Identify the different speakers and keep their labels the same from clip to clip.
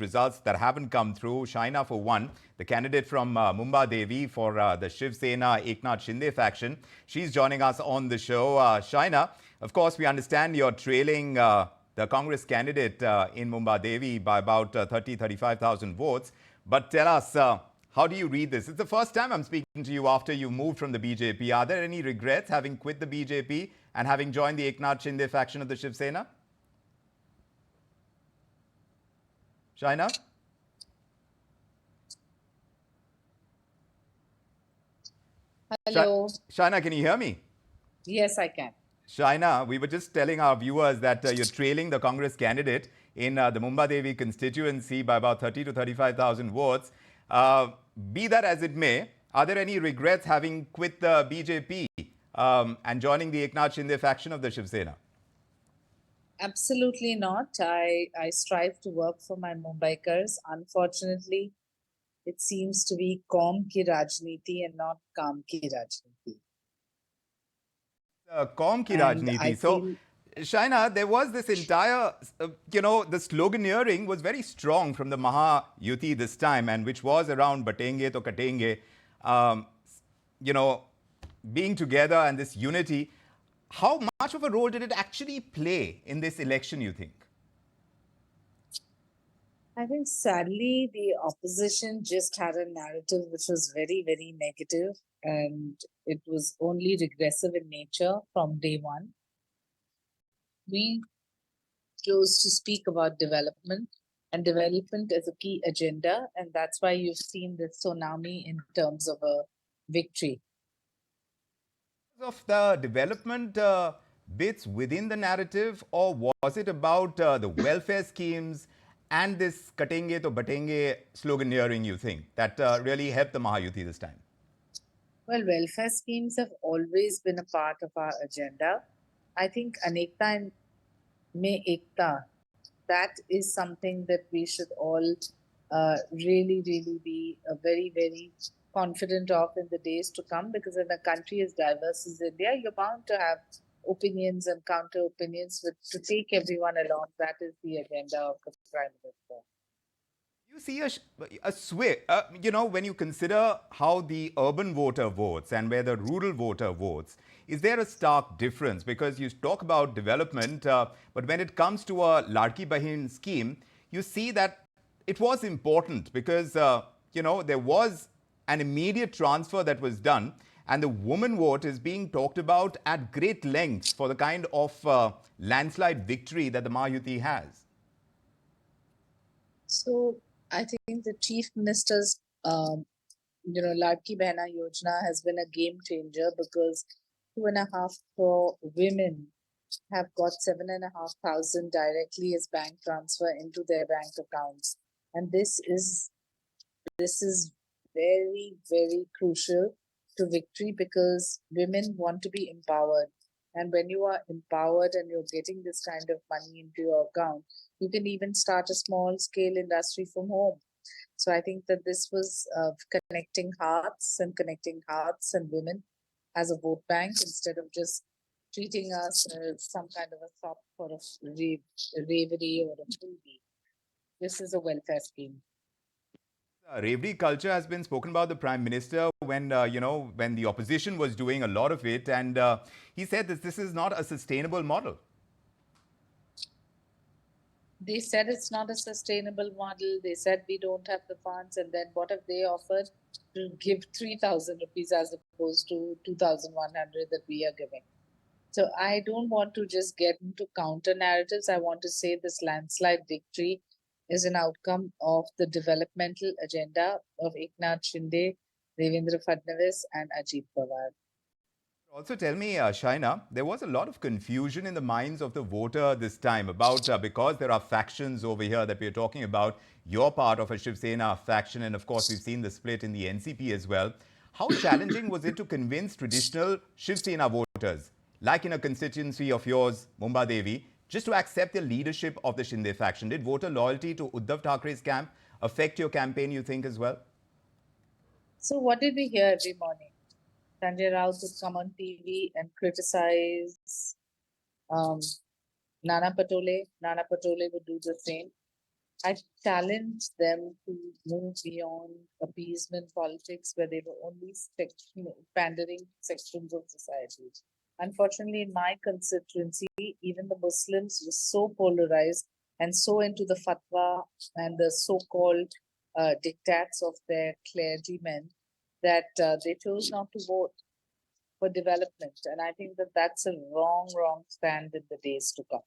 Speaker 1: results that haven't come through. Shaina, for one, the candidate from Mumbai Devi for the Shiv Sena Eknath Shinde faction, she's joining us on the show. Shaina, of course, we understand you're trailing the Congress candidate in Mumbai Devi by about 35,000 votes. But tell us, how do you read this? It's the first time I'm speaking to you after you moved from the BJP. Are there any regrets having quit the BJP and having joined the Eknath Shinde faction of the Shiv Sena? Shaina?
Speaker 2: Hello.
Speaker 1: Shaina, can you hear me?
Speaker 2: Yes, I can.
Speaker 1: Shaina, we were just telling our viewers that you're trailing the Congress candidate in the Mumbai Devi constituency by about 30 to 35,000 votes. Be that as it may, are there any regrets having quit the BJP and joining the Eknath Shinde faction of the Shiv Sena?
Speaker 2: Absolutely not. I strive to work for my Mumbaikars. Unfortunately, it seems to be Kaum ki Rajniti and not Kaam ki Rajniti.
Speaker 1: Kaum ki Rajniti. So, Shaina, there was this entire, the sloganeering was very strong from the Mahayuti this time, and which was around Batenge to Katenge, being together and this unity. How much of a role did it actually play in this election, you think?
Speaker 2: I think sadly the opposition just had a narrative which was very, very negative, and it was only regressive in nature from day one. We chose to speak about development, and development is a key agenda, and that's why you've seen this tsunami in terms of a victory.
Speaker 1: Of the development bits within the narrative, or was it about the welfare schemes and this Katenge to Batenge sloganeering, you think, that really helped the Mahayuti this time?
Speaker 2: Well, welfare schemes have always been a part of our agenda. I think Anekta and Mein Ekta, that is something that we should all really, really be very, very confident of in the days to come, because in a country as diverse as India, you're bound to have opinions and counter opinions, but to take everyone along, that is the agenda of the Prime Minister.
Speaker 1: You see a sway, when you consider how the urban voter votes and where the rural voter votes, is there a stark difference? Because you talk about development, but when it comes to a Ladki Bahin scheme, you see that it was important because, there was an immediate transfer that was done, and the woman vote is being talked about at great lengths for the kind of landslide victory that the Mahayuti has.
Speaker 2: So I think the Chief Minister's, Ladki Behna Yojana has been a game changer, because 2.5 crore women have got 7,500 directly as bank transfer into their bank accounts, and this is very, very crucial to victory, because women want to be empowered. And when you are empowered and you're getting this kind of money into your account, you can even start a small scale industry from home. So I think that this was connecting hearts and women as a vote bank, instead of just treating us as some kind of a shop for a ravery or a movie. This is a welfare scheme.
Speaker 1: Reverie culture has been spoken about the Prime Minister when, when the opposition was doing a lot of it, and he said that this is not a sustainable model.
Speaker 2: They said it's not a sustainable model. They said we don't have the funds, and then what have they offered? To give 3,000 rupees as opposed to 2,100 that we are giving. So I don't want to just get into counter narratives. I want to say this landslide victory is an outcome of the developmental agenda of Eknath Shinde, Devendra Fadnavis, and Ajit Pawar.
Speaker 1: Also tell me, Shaina, there was a lot of confusion in the minds of the voter this time about, because there are factions over here that we're talking about, you're part of a Shiv Sena faction, and of course we've seen the split in the NCP as well. How challenging was it to convince traditional Shiv Sena voters, like in a constituency of yours, Mumbai Devi, just to accept the leadership of the Shinde faction? Did voter loyalty to Uddhav Thackeray's camp affect your campaign, you think, as well?
Speaker 2: So what did we hear every morning? Sanjay Raut would come on TV and criticize Nana Patole. Nana Patole would do the same. I challenged them to move beyond appeasement politics where they were only pandering to sections of society. Unfortunately, in my constituency, even the Muslims were so polarized and so into the fatwa and the so-called diktats of their clergymen that they chose not to vote for development. And I think that that's a wrong stand in the days to come.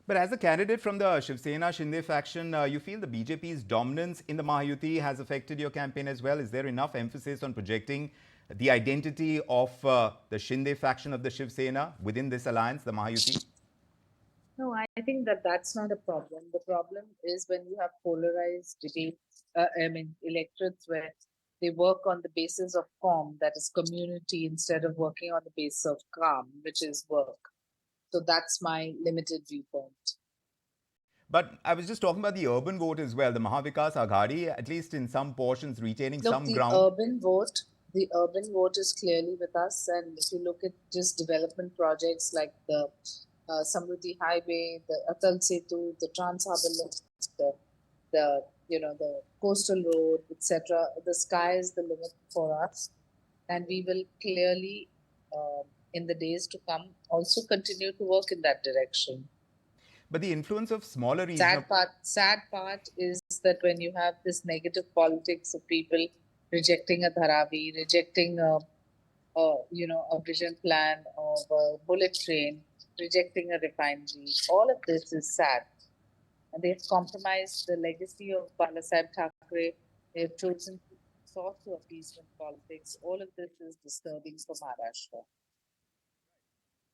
Speaker 1: But as a candidate from the Shiv Sena Shinde faction, you feel the BJP's dominance in the Mahayuti has affected your campaign as well? Is there enough emphasis on projecting the identity of the Shinde faction of the Shiv Sena within this alliance, the Mahayuti?
Speaker 2: No, I think that that's not a problem. The problem is when you have polarized debates, electorates where they work on the basis of form, that is community, instead of working on the basis of calm, which is work. So that's my limited viewpoint.
Speaker 1: But I was just talking about the urban vote as well. The Mahavikas Aghadi, at least in some portions, retaining
Speaker 2: Look,
Speaker 1: some ground.
Speaker 2: the urban vote is clearly with us. And if you look at just development projects like the Samruddhi Highway, the Atal Setu, the Trans Harbour Link, the coastal road, etc. The sky is the limit for us, and we will clearly, in the days to come, also continue to work in that direction.
Speaker 1: But the influence of smaller regional...
Speaker 2: Sad part is that when you have this negative politics of people rejecting a Dharavi, rejecting a vision plan of a bullet train, rejecting a refinery, all of this is sad. And they've compromised the legacy of Balasaheb Thackeray. They've chosen to resort to appeasement politics. All of this is disturbing for Maharashtra.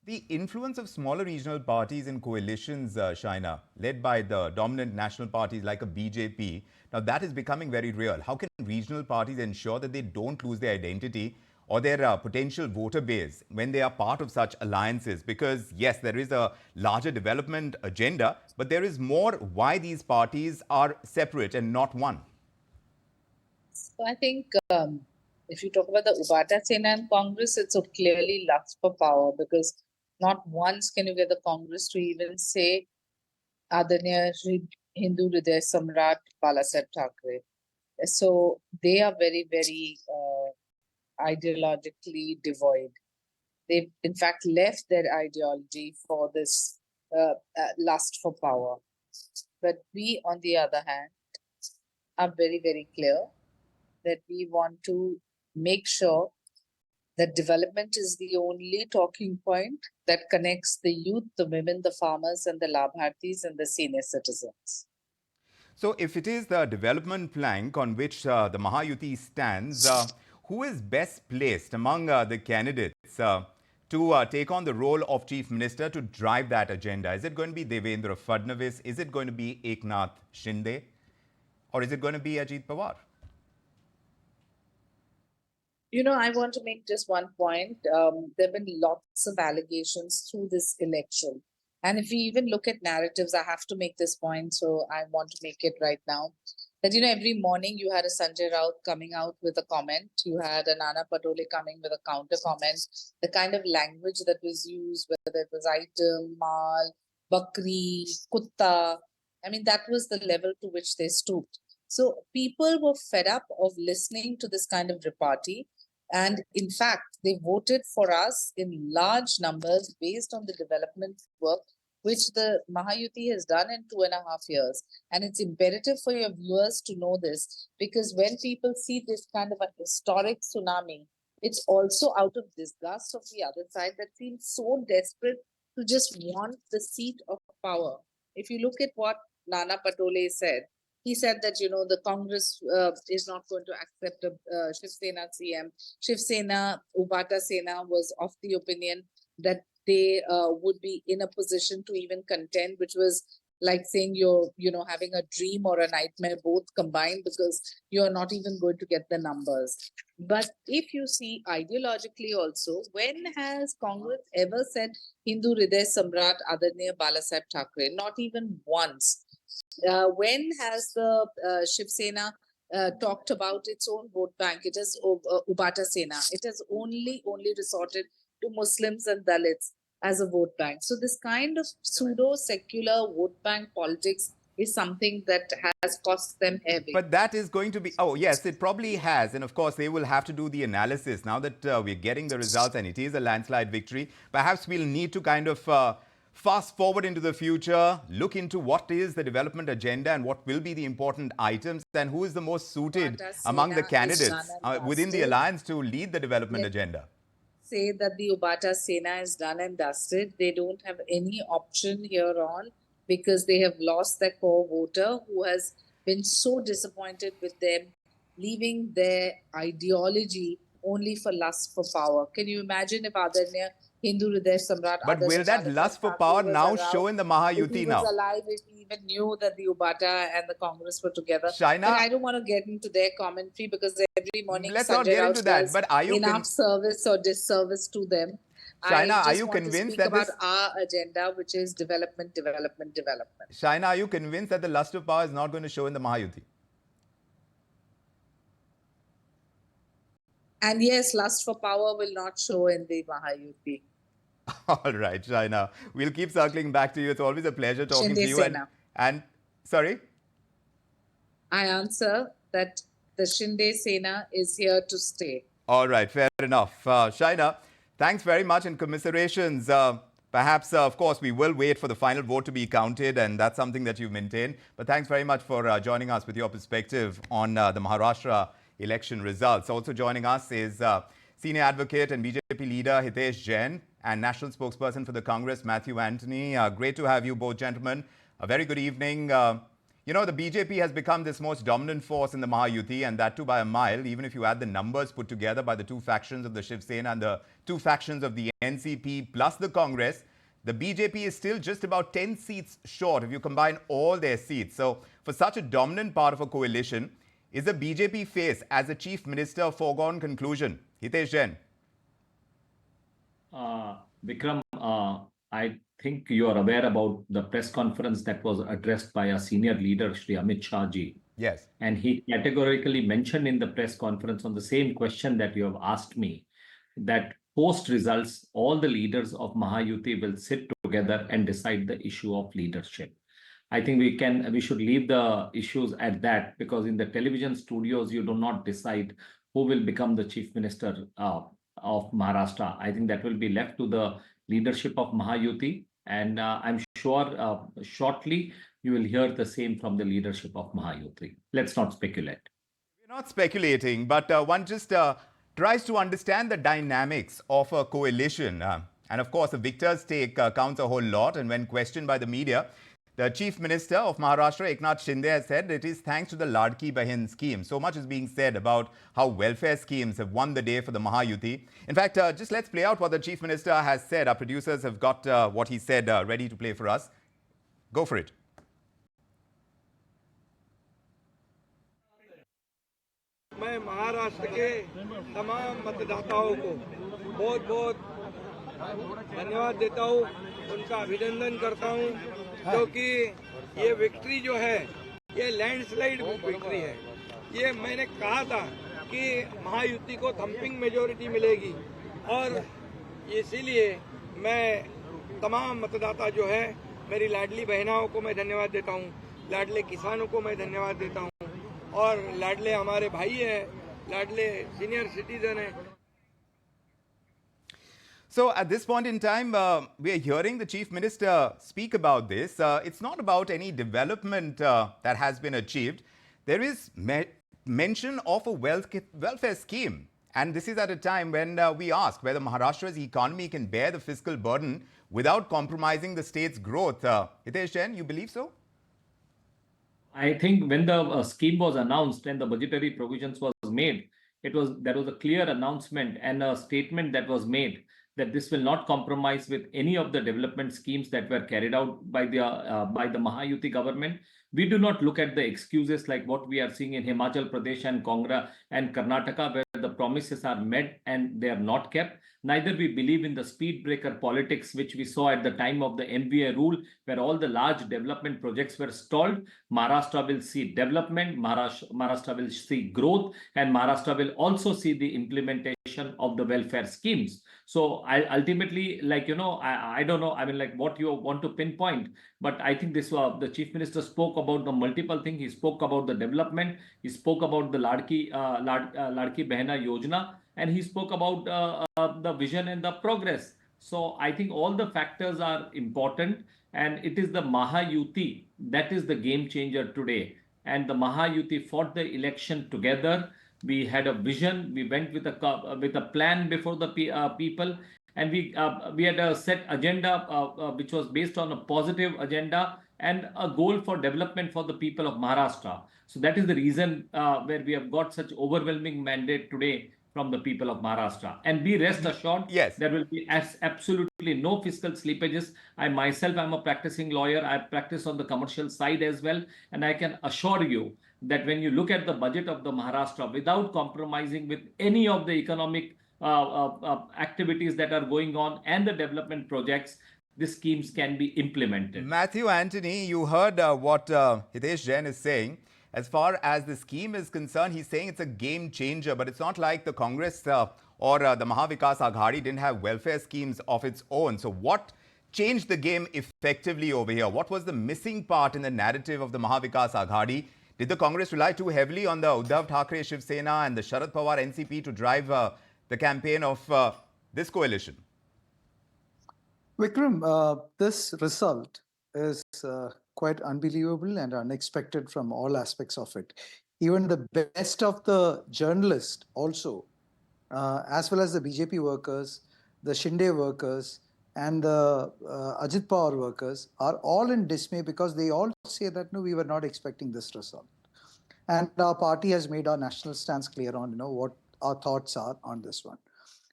Speaker 1: The influence of smaller regional parties in coalitions, Shaina, led by the dominant national parties like a BJP, now that is becoming very real. How can regional parties ensure that they don't lose their identity or their potential voter base when they are part of such alliances? Because yes, there is a larger development agenda, but there is more why these parties are separate and not one.
Speaker 2: So I think if you talk about the Ubata Sena and Congress, it's a clearly lust for power, because not once can you get the Congress to even say Adanya Hindu Hriday Samrat Balasaheb Thackeray. So they are very ideologically devoid. They've in fact left their ideology for this lust for power. But we, on the other hand, are very clear that we want to make sure that development is the only talking point that connects the youth, the women, the farmers, and the Labhartis and the senior citizens.
Speaker 1: So if it is the development plank on which the Mahayuti stands, who is best placed among the candidates to take on the role of Chief Minister to drive that agenda? Is it going to be Devendra Fadnavis? Is it going to be Eknath Shinde? Or is it going to be Ajit Pawar?
Speaker 2: I want to make just one point. There have been lots of allegations through this election. And if we even look at narratives, I have to make this point, so I want to make it right now. That, every morning you had a Sanjay Raut coming out with a comment. You had a Nana Patole coming with a counter comment. The kind of language that was used, whether it was item, mal, bakri, kutta, that was the level to which they stooped. So people were fed up of listening to this kind of repartee. And in fact, they voted for us in large numbers based on the development work which the Mahayuti has done in 2.5 years. And it's imperative for your viewers to know this, because when people see this kind of a historic tsunami, it's also out of disgust of the other side that feels so desperate to just want the seat of power. If you look at what Nana Patole said, he said that, the Congress is not going to accept a Shiv Sena CM. Shiv Sena, Ubata Sena was of the opinion that they would be in a position to even contend, which was like saying you're, having a dream or a nightmare both combined, because you're not even going to get the numbers. But if you see ideologically also, when has Congress ever said Hindu Hriday Samrat Adanya Balasaheb Thackeray? Not even once. When has the Shiv Sena talked about its own vote bank? It is Ubata Sena. It has only resorted to Muslims and Dalits as a vote bank. So this kind of pseudo-secular vote bank politics is something that has cost them heavy.
Speaker 1: But that is going to be, oh, yes, it probably has. And of course, they will have to do the analysis. Now that we're getting the results and it is a landslide victory, perhaps we'll need to kind of fast forward into the future, look into what is the development agenda and what will be the important items and who is the most suited among the candidates within the alliance to lead the development agenda.
Speaker 2: Say that the Ubata Sena is done and dusted. They don't have any option here on because they have lost their core voter who has been so disappointed with them, leaving their ideology only for lust for power. Can you imagine if Adanya Hindu Hriday Samrat...
Speaker 1: But will that lust for power now show in the Mahayuti now?
Speaker 2: If he was alive, if he even knew that the Ubata and the Congress were together.
Speaker 1: Shaina,
Speaker 2: but I don't want to get into their commentary because every morning
Speaker 1: let's not get into that. But are you
Speaker 2: enough service or disservice to them?
Speaker 1: Shaina, are you
Speaker 2: want
Speaker 1: convinced
Speaker 2: to speak
Speaker 1: that
Speaker 2: about our agenda, which is development, development, development?
Speaker 1: Shaina, are you convinced that the lust of power is not going to show in the Mahayuti?
Speaker 2: And yes, lust for power will not show in the Mahayuti.
Speaker 1: All right, Shaina. We'll keep circling back to you. It's always a pleasure talking to you. And sorry?
Speaker 2: I answer that the Shinde Sena is here to stay.
Speaker 1: All right, fair enough. Shaina, thanks very much and commiserations. Perhaps, of course, we will wait for the final vote to be counted, and that's something that you've maintained. But thanks very much for joining us with your perspective on the Maharashtra election results. Also joining us is senior advocate and BJP leader Hitesh Jain and national spokesperson for the Congress, Matthew Antony. Great to have you both, gentlemen. A very good evening. You know, the BJP has become this most dominant force in the Mahayuti, and that too by a mile, even if you add the numbers put together by the two factions of the Shiv Sena and the two factions of the NCP plus the Congress. The BJP is still just about 10 seats short if you combine all their seats. So for such a dominant part of a coalition, is the BJP face as a chief minister a foregone conclusion? Hitesh Jain.
Speaker 3: Vikram, I think you are aware about the press conference that was addressed by our senior leader, Shri Amit Shah ji.
Speaker 1: Yes.
Speaker 3: And he categorically mentioned in the press conference on the same question that you have asked me, that post results, all the leaders of Mahayuti will sit together and decide the issue of leadership. I think we should leave the issues at that, because in the television studios, you do not decide who will become the chief minister of Maharashtra. I think that will be left to the leadership of Mahayuti. And I'm sure shortly you will hear the same from the leadership of Mahayuti. Let's not speculate.
Speaker 1: We're not speculating, but one just tries to understand the dynamics of a coalition. And of course, the victor's take counts a whole lot. And when questioned by the media, the Chief Minister of Maharashtra, Eknath Shinde, has said it is thanks to the Ladki Bahin scheme. So much is being said about how welfare schemes have won the day for the Mahayuti. In fact, just let's play out what the Chief Minister has said. Our producers have got what he said ready to play for us. Go for it.
Speaker 4: मैं महाराष्ट्र के तमाम मतदाताओं को बहुत बहुत धन्यवाद देता हूँ, उनका अभिनंदन करता हूँ, क्योंकि ये विक्ट्री जो है ये लैंडस्लाइड विक्ट्री है। ये मैंने कहा था कि महायुति को थम्पिंग मेजोरिटी मिलेगी, और इसीलिए मैं तमाम मतदाता जो है, मेरी लाडली बहनाओं को मैं धन्यवाद देता हूँ, लाडले किसानों को मैं धन्यवाद देता हूँ, और लाडले हमारे भाई हैं, लाडले सीनियर सिटीजन हैं।
Speaker 1: So at this point in time, we are hearing the Chief Minister speak about this. It's not about any development that has been achieved. There is mention of a welfare scheme. And this is at a time when we ask whether Maharashtra's economy can bear the fiscal burden without compromising the state's growth. Hitesh Jain, you believe so?
Speaker 3: I think when the scheme was announced and the budgetary provisions was made, there was a clear announcement and a statement that was made that this will not compromise with any of the development schemes that were carried out by the Mahayuti government. We do not look at the excuses like what we are seeing in Himachal Pradesh and Karnataka, where the promises are met and they are not kept. Neither we believe in the speed breaker politics, which we saw at the time of the MVA rule, where all the large development projects were stalled. Maharashtra will see development, Maharashtra will see growth, and Maharashtra will also see the implementation implementation of the welfare schemes. So I ultimately, I don't know, I mean, like what you want to pinpoint, but I think this the chief minister spoke about the multiple things. He spoke about the development. He spoke about the Ladki Behna Yojana, and he spoke about the vision and the progress. So I think all the factors are important, and it is the Mahayuti that is the game changer today. And the Mahayuti fought the election together. We had a vision. We went with a plan before the people, and we had a set agenda which was based on a positive agenda and a goal for development for the people of Maharashtra. So that is the reason where we have got such overwhelming mandate today from the people of Maharashtra. And be rest assured,
Speaker 1: Yes.
Speaker 3: there will be absolutely no fiscal slippages. I myself am a practicing lawyer. I practice on the commercial side as well. And I can assure you that when you look at the budget of the Maharashtra, without compromising with any of the economic activities that are going on and the development projects, the schemes can be implemented.
Speaker 1: Matthew Anthony, you heard what Hitesh Jain is saying. As far as the scheme is concerned, he's saying it's a game changer, but it's not like the Congress or the Mahavikas Aghadi didn't have welfare schemes of its own. So what changed the game effectively over here? What was the missing part in the narrative of the Mahavikas Aghadi? Did the Congress rely too heavily on the Uddhav Thackeray Shiv Sena and the Sharad Pawar NCP to drive the campaign of this coalition?
Speaker 5: Vikram, this result is quite unbelievable and unexpected from all aspects of it. Even the best of the journalists also, as well as the BJP workers, the Shinde workers, and the Ajit Pawar workers are all in dismay because they all say that, no, we were not expecting this result. And our party has made our national stance clear on, what our thoughts are on this one.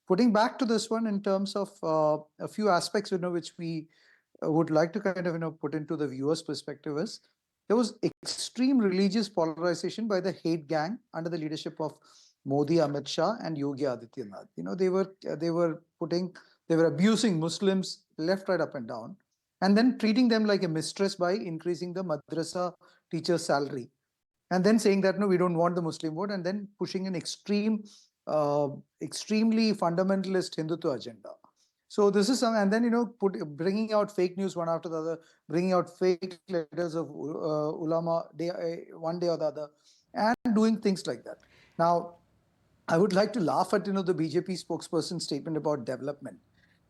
Speaker 5: Putting back to this one in terms of a few aspects, which we would like to kind of, put into the viewer's perspective is, there was extreme religious polarization by the hate gang under the leadership of Modi, Amit Shah, and Yogi Adityanath. They were abusing Muslims left, right, up and down, and then treating them like a mistress by increasing the madrasa teacher's salary, and then saying that, no, we don't want the Muslim vote, and then pushing an extremely fundamentalist Hindutva agenda. So this is some, and then, bringing out fake news one after the other, bringing out fake letters of ulama one day or the other, and doing things like that. Now, I would like to laugh at, the BJP spokesperson's statement about development.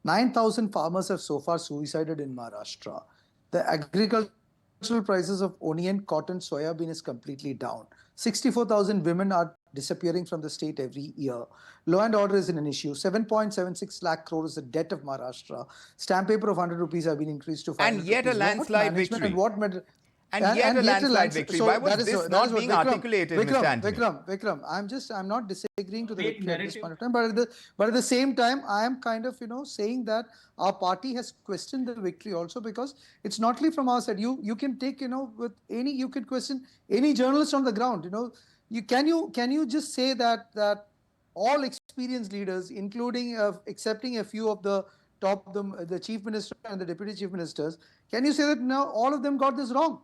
Speaker 5: 9,000 farmers have so far suicided in Maharashtra. The agricultural prices of onion, cotton, soybean is completely down. 64,000 women are disappearing from the state every year. Law and order is an issue. 7.76 lakh crore is the debt of Maharashtra. Stamp paper of 100 rupees have been increased to 500
Speaker 1: And yet a
Speaker 5: rupees.
Speaker 1: landslide victory.
Speaker 5: And
Speaker 1: yet a landslide victory. Why was this not being articulated, Mr. Anthony?
Speaker 5: Vikram, I'm not disagreeing to the victory at this point of time, but at the same time, I am kind of, saying that our party has questioned the victory also, because it's not only from our side. You can take, you can question any journalist on the ground. Can you just say that all experienced leaders, including accepting a few of the top, the chief minister and the deputy chief ministers, can you say that now all of them got this wrong?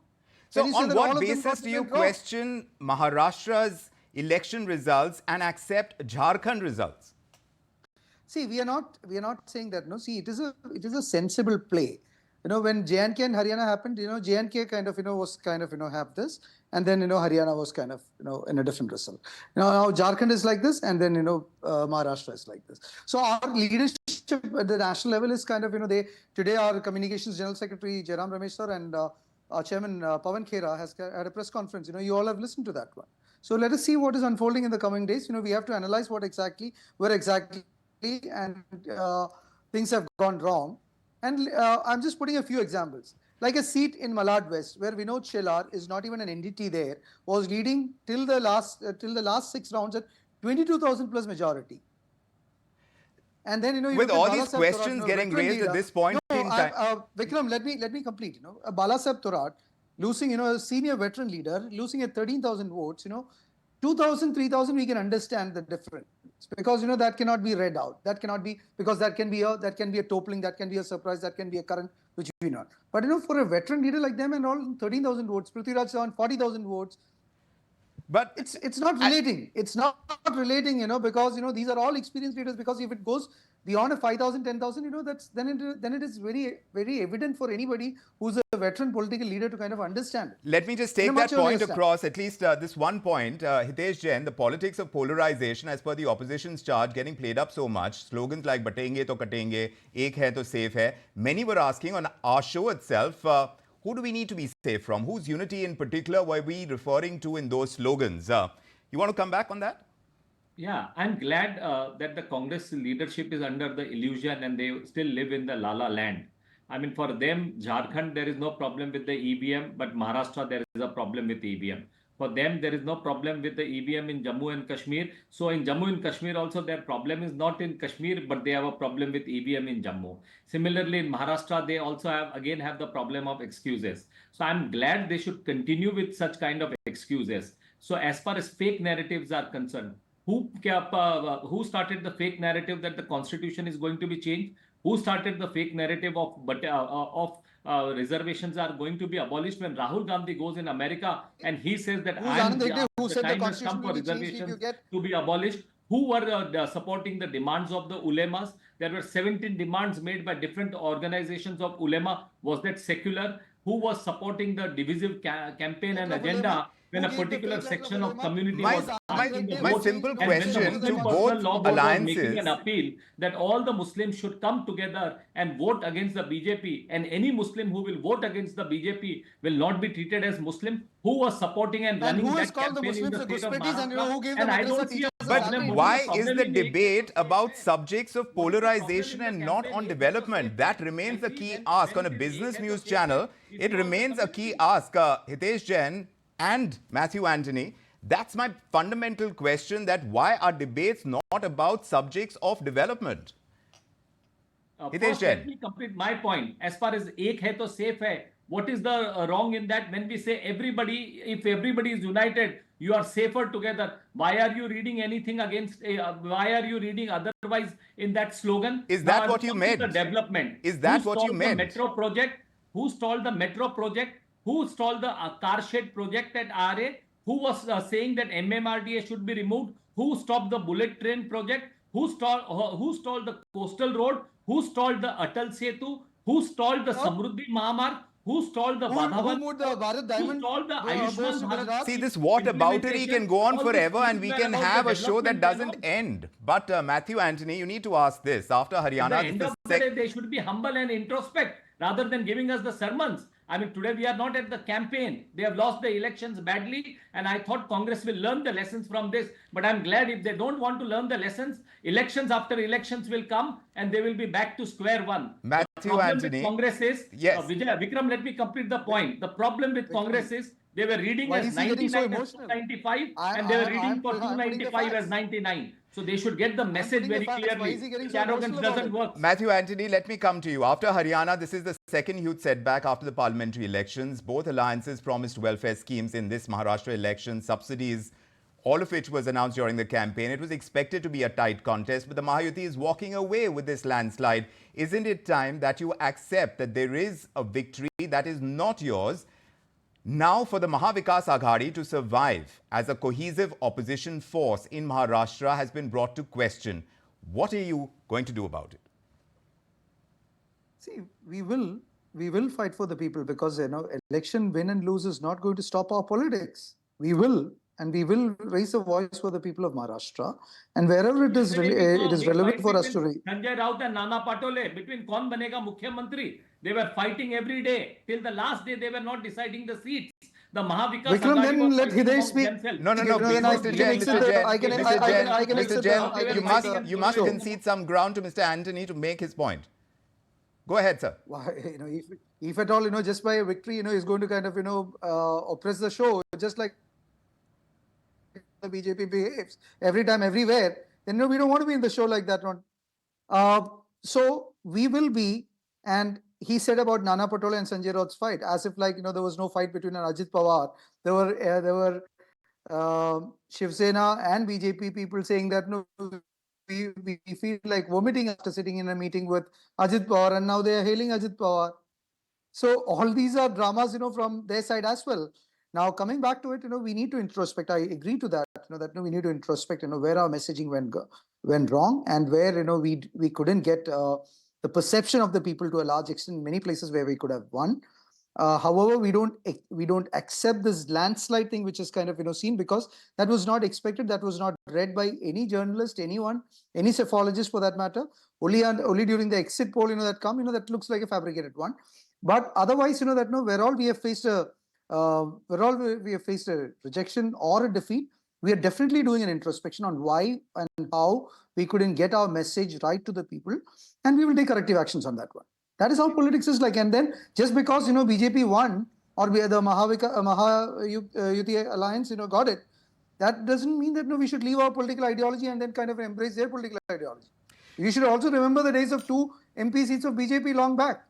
Speaker 1: So on what basis do you question Maharashtra's election results and accept Jharkhand results?
Speaker 5: See, we are not saying that. No, see, it is a sensible play. When J&K and Haryana happened, J&K kind of, was kind of, have this, and then, Haryana was kind of, in a different result. Now Jharkhand is like this, and then, Maharashtra is like this. So our leadership at the national level is kind of, today our Communications General Secretary Jairam Ramesh sir and our Chairman Pawan Khera has had a press conference. You all have listened to that one. So let us see what is unfolding in the coming days. We have to analyze where exactly, and things have gone wrong. And I'm just putting a few examples. Like a seat in Malad West, where Vinod Shelar is not even an NDT there, was leading till the last 6 rounds at 22,000 plus majority. And then,
Speaker 1: with all these questions getting raised at this point in time.
Speaker 5: Vikram, let me complete. Balasaheb Thorat losing, a senior veteran leader, losing at 13,000 votes, 2,000, 3,000, we can understand the difference, because that cannot be read out. That cannot be, because that can be a toppling, that can be a surprise, that can be a current, which we not. But for a veteran leader like them and all, 13,000 votes, Prithviraj Chavan 40,000 votes.
Speaker 1: But
Speaker 5: it's not relating. It's not relating, because these are all experienced leaders. Because if it goes beyond a 5,000, 10,000, that's then it is very very evident for anybody who's a veteran political leader to kind of understand.
Speaker 1: let me just
Speaker 5: In a
Speaker 1: take
Speaker 5: much
Speaker 1: that
Speaker 5: earlier
Speaker 1: point
Speaker 5: step.
Speaker 1: across, at least this one point. Hitesh Jain, the politics of polarization, as per the opposition's charge, getting played up so much. Slogans like batenge to katenge, ek hai to safe hai. Many were asking on our show itself, who do we need to be safe from? Whose unity in particular were we referring to in those slogans? You want to come back on that?
Speaker 3: Yeah, I'm glad that the Congress leadership is under the illusion and they still live in the Lala land. I mean, for them, Jharkhand, there is no problem with the EVM, but Maharashtra, there is a problem with EVM. For them, there is no problem with the EVM in Jammu and Kashmir. So in Jammu and Kashmir also, their problem is not in Kashmir, but they have a problem with EVM in Jammu. Similarly, in Maharashtra, they also have the problem of excuses. So I'm glad they should continue with such kind of excuses. So as far as fake narratives are concerned, who started the fake narrative that the constitution is going to be changed? Who started the fake narrative of reservations are going to be abolished when Rahul Gandhi goes in America and he says that
Speaker 5: Who
Speaker 3: the
Speaker 5: said the
Speaker 3: time has come
Speaker 5: constitution
Speaker 3: for
Speaker 5: will be changed if you
Speaker 3: reservations
Speaker 5: get
Speaker 3: to be abolished? Who were supporting the demands of the ulemas? There were 17 demands made by different organizations of ulema. Was that secular? Who was supporting the divisive campaign and agenda when a particular section of community
Speaker 1: My,
Speaker 3: was
Speaker 1: my,
Speaker 3: asking the
Speaker 1: my
Speaker 3: vote?
Speaker 1: simple
Speaker 3: And when the
Speaker 1: question to
Speaker 3: Muslim
Speaker 1: both
Speaker 3: Personal Law Board was making
Speaker 1: alliances.
Speaker 3: an appeal that all the Muslims should come together and vote against the BJP, and any Muslim who will vote against the BJP will not be treated as Muslim, who was supporting and running
Speaker 5: who has
Speaker 3: that
Speaker 5: called the
Speaker 3: campaign in
Speaker 5: Muslims
Speaker 3: the
Speaker 5: the
Speaker 3: state of
Speaker 5: Ghuspetis, and
Speaker 3: Maharashtra?
Speaker 5: who gave the
Speaker 3: And I
Speaker 5: madrasa
Speaker 3: don't see
Speaker 5: teachers
Speaker 3: a
Speaker 5: a
Speaker 1: But
Speaker 3: problem.
Speaker 5: salary?
Speaker 3: What is
Speaker 1: why
Speaker 3: the
Speaker 1: is
Speaker 3: problem
Speaker 1: the
Speaker 3: in
Speaker 1: debate about
Speaker 3: campaign?
Speaker 1: subjects of
Speaker 3: What is the problem
Speaker 1: polarization
Speaker 3: in the
Speaker 1: and not
Speaker 3: campaign?
Speaker 1: on
Speaker 3: Ek hai to
Speaker 1: development?
Speaker 3: safe
Speaker 1: That
Speaker 3: hai.
Speaker 1: remains
Speaker 3: And
Speaker 1: a
Speaker 3: see,
Speaker 1: key
Speaker 3: when
Speaker 1: ask on a
Speaker 3: it is
Speaker 1: business
Speaker 3: ek hai to
Speaker 1: news
Speaker 3: safe
Speaker 1: channel.
Speaker 3: hai,
Speaker 1: It
Speaker 3: issue of the
Speaker 1: remains a key
Speaker 3: community.
Speaker 1: ask. Hitesh Jain and Matthew Anthony, that's my fundamental question, that why are debates not about subjects of development? Hitesh
Speaker 3: First, let
Speaker 1: Jain.
Speaker 3: me complete my point. As far as ek hai to safe hai, what is the wrong in that? When we say everybody, if everybody is united, you are safer together. Why are you reading anything against? Why are you reading otherwise in that slogan?
Speaker 1: Is
Speaker 3: Now
Speaker 1: that
Speaker 3: I will
Speaker 1: what you
Speaker 3: come to the
Speaker 1: meant?
Speaker 3: development.
Speaker 1: Is
Speaker 3: Who
Speaker 1: that what you
Speaker 3: stalled the
Speaker 1: meant?
Speaker 3: metro project? Who stalled the metro project? Who stalled the car shed project at RA? Who was saying that MMRDA should be removed? Who stopped the bullet train project? Who stalled the coastal road? Who stalled the Atal Setu? Who stalled the Samruddhi Mahamarg? Who stalled the
Speaker 5: Who
Speaker 3: Vadhavan
Speaker 5: moved the
Speaker 3: Road?
Speaker 5: Bharat
Speaker 3: Who
Speaker 5: Diamond
Speaker 3: stalled the
Speaker 5: goes
Speaker 3: Ayushman
Speaker 5: to
Speaker 3: Bharat
Speaker 5: Gujarat?
Speaker 1: See,
Speaker 3: scheme
Speaker 1: this whataboutery can
Speaker 3: implementation?
Speaker 1: go on
Speaker 3: All these
Speaker 1: forever and
Speaker 3: things
Speaker 1: we
Speaker 3: were
Speaker 1: can
Speaker 3: about
Speaker 1: have
Speaker 3: the
Speaker 1: a show that
Speaker 3: development and
Speaker 1: doesn't
Speaker 3: all.
Speaker 1: end. But Matthew Anthony, you need to ask this. After
Speaker 3: At the
Speaker 1: Haryana,
Speaker 3: end
Speaker 1: this
Speaker 3: of
Speaker 1: is
Speaker 3: the day, they should be humble and introspect rather than giving us the sermons. I mean, today we are not at the campaign. They have lost the elections badly, and I thought Congress will learn the lessons from this. But I'm glad if they don't want to learn the lessons, elections after elections will come and they will be back to square one. The
Speaker 1: Matthew
Speaker 3: problem with
Speaker 1: Anthony.
Speaker 3: Congress is,
Speaker 1: Yes.
Speaker 3: Vikram, let me complete the point. The problem with Congress is they were reading
Speaker 5: Why
Speaker 3: as
Speaker 5: is he getting so
Speaker 3: 99 as
Speaker 5: emotional?
Speaker 3: 295
Speaker 5: I,
Speaker 3: and they were
Speaker 5: I,
Speaker 3: reading for
Speaker 5: I'm putting the
Speaker 3: 295 as
Speaker 5: facts.
Speaker 3: 99. So they should get the
Speaker 5: I'm
Speaker 3: message
Speaker 5: putting the
Speaker 3: very
Speaker 5: facts. Why is he
Speaker 3: clearly.
Speaker 5: getting
Speaker 3: Such
Speaker 5: so
Speaker 3: arrogance
Speaker 5: emotional about
Speaker 3: doesn't
Speaker 5: it?
Speaker 3: work.
Speaker 1: Matthew Anthony, let me come to you. After Haryana, this is the second huge setback after the parliamentary elections. Both alliances promised welfare schemes in this Maharashtra election, subsidies, all of which was announced during the campaign. It was expected to be a tight contest, but the Mahayuti is walking away with this landslide. Isn't it time that you accept that there is a victory that is not yours? Now, for the Mahavikas Aghadi to survive as a cohesive opposition force in Maharashtra has been brought to question. What are you going to do about it?
Speaker 5: See, we will fight for the people, because election win and lose is not going to stop our politics. We will, and we will raise a voice for the people of Maharashtra, and wherever it is
Speaker 3: Yesterday we saw a
Speaker 5: it is
Speaker 3: big
Speaker 5: relevant
Speaker 3: fight
Speaker 5: for us to
Speaker 3: between Sanjay Raut and Nana Patole between kaun banega Mukhyamantri. They were fighting every day. Till the last day, they were not deciding the seats. The Mahavikas
Speaker 5: Vikram,
Speaker 3: Aghadi was
Speaker 5: then let
Speaker 3: fighting
Speaker 5: Hitesh
Speaker 3: amongst
Speaker 5: speak.
Speaker 3: themselves.
Speaker 1: No,
Speaker 5: Then I
Speaker 1: Mr.
Speaker 5: can
Speaker 1: Jain,
Speaker 5: accept
Speaker 1: Mr. Jain,
Speaker 5: I can
Speaker 1: Mr. Jain, Mr. Jain,
Speaker 5: accept the
Speaker 1: you must
Speaker 5: show.
Speaker 1: concede some ground to Mr. Anthony to make his point. Go ahead, sir.
Speaker 5: Why, if at all, just by a victory, he's going to kind of, oppress the show, just like the BJP behaves every time, everywhere, then we don't want to be in the show like that one. So we will be, and he said about Nana Patole and Sanjay Raut's fight, as if like there was no fight between Ajit Pawar. There were Shiv Sena and BJP people saying that no, we feel like vomiting after sitting in a meeting with Ajit Pawar, and now they are hailing Ajit Pawar. So all these are dramas, from their side as well. Now, coming back to it, we need to introspect. I agree to that, that we need to introspect, where our messaging went wrong, and where, we couldn't get the perception of the people to a large extent in many places where we could have won. However, we don't accept this landslide thing, which is kind of seen, because that was not expected. That was not read by any journalist, anyone, any cephalogist for that matter. Only during the exit poll, that come, that looks like a fabricated one. But otherwise, that where all we have faced a rejection or a defeat, we are definitely doing an introspection on why and how we couldn't get our message right to the people, and we will take corrective actions on that one. That is how politics is like. And then just because BJP won, or the Mahayuti alliance got it, that doesn't mean that we should leave our political ideology and then kind of embrace their political ideology. You should also remember the days of 2 MP seats of BJP long back,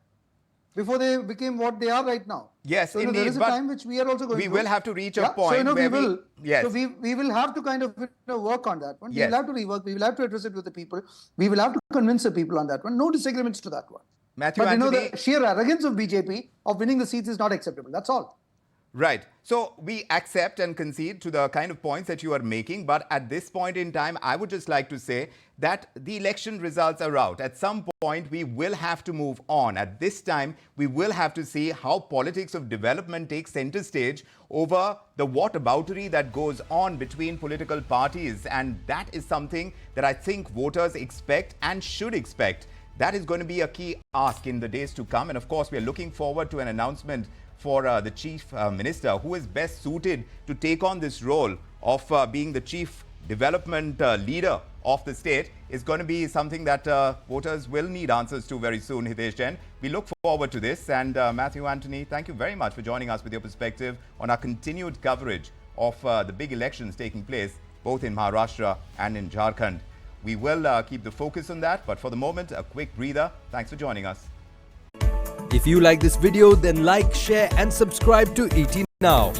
Speaker 5: before they became what they are right now.
Speaker 1: Yes,
Speaker 5: so,
Speaker 1: indeed.
Speaker 5: There is a time which we are also going
Speaker 1: we
Speaker 5: through.
Speaker 1: will have to reach a point
Speaker 5: so,
Speaker 1: where
Speaker 5: we will.
Speaker 1: Yes.
Speaker 5: So we will have to kind of work on that one.
Speaker 1: Yes.
Speaker 5: We will have to rework. We will have to address it with the people. We will have to convince the people on that one. No disagreements to that one.
Speaker 1: Matthew
Speaker 5: But
Speaker 1: Anthony,
Speaker 5: the sheer arrogance of BJP of winning the seats is not acceptable. That's all.
Speaker 1: Right. So we accept and concede to the kind of points that you are making. But at this point in time, I would just like to say that the election results are out. At some point, we will have to move on. At this time, we will have to see how politics of development takes center stage over the whataboutery that goes on between political parties. And that is something that I think voters expect and should expect. That is going to be a key ask in the days to come. And of course, we are looking forward to an announcement for the Chief Minister, who is best suited to take on this role of being the Chief Development Leader of the state, is going to be something that voters will need answers to very soon, Hitesh Jain. We look forward to this. And Matthew Anthony, thank you very much for joining us with your perspective on our continued coverage of the big elections taking place both in Maharashtra and in Jharkhand. We will keep the focus on that, but for the moment, a quick breather. Thanks for joining us.
Speaker 6: If you like this video, then like, share and subscribe to ET Now.